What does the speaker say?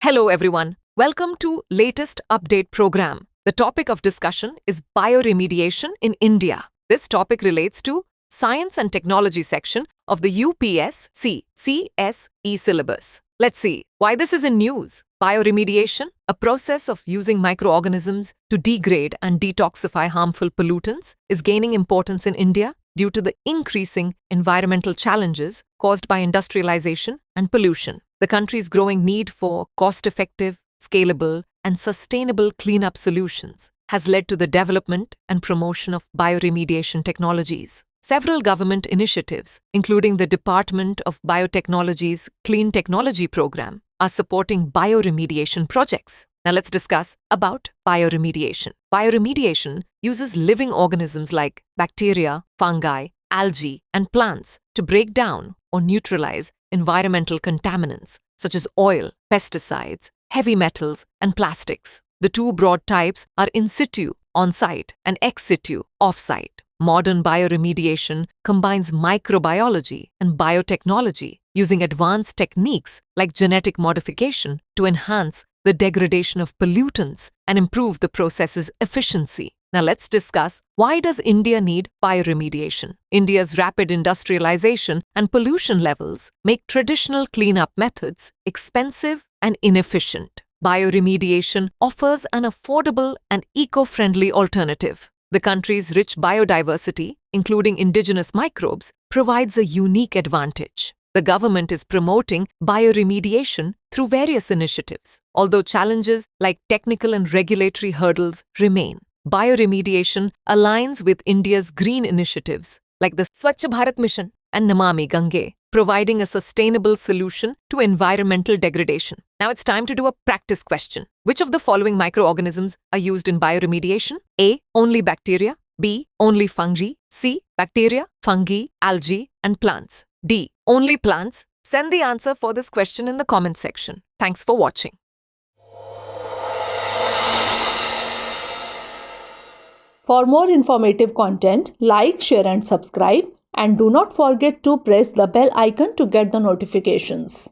Hello everyone. Welcome to latest update program. The topic of discussion is bioremediation in India. This topic relates to Science and Technology section of the UPSC CSE syllabus. Let's see why this is in news. Bioremediation, a process of using microorganisms to degrade and detoxify harmful pollutants, is gaining importance in India due to the increasing environmental challenges caused by industrialisation and pollution. The country's growing need for cost-effective, scalable, and sustainable cleanup solutions has led to the development and promotion of bioremediation technologies. Several government initiatives, including the Department of Biotechnologies Clean Technology Program, are supporting bioremediation projects. Now let's discuss about bioremediation. Bioremediation uses living organisms like bacteria, fungi, algae, and plants to break down or neutralize environmental contaminants such as oil, pesticides, heavy metals, and plastics. The two broad types are in situ, on-site, and ex situ, off-site. Modern bioremediation combines microbiology and biotechnology using advanced techniques like genetic modification to enhance the degradation of pollutants and improve the process's efficiency. Now let's discuss, why does India need bioremediation? India's rapid industrialization and pollution levels make traditional cleanup methods expensive and inefficient. Bioremediation offers an affordable and eco-friendly alternative. The country's rich biodiversity, including indigenous microbes, provides a unique advantage. The government is promoting bioremediation through various initiatives, although challenges like technical and regulatory hurdles remain. Bioremediation aligns with India's green initiatives like the Swachh Bharat Mission and Namami Gange, providing a sustainable solution to environmental degradation. Now it's time to do a practice question. Which of the following microorganisms are used in bioremediation? A. Only bacteria. B. Only fungi. C. Bacteria, fungi, algae, and plants. D. Only plants. Send the answer for this question in the comment section. Thanks for watching. For more informative content, like, share and subscribe, and do not forget to press the bell icon to get the notifications.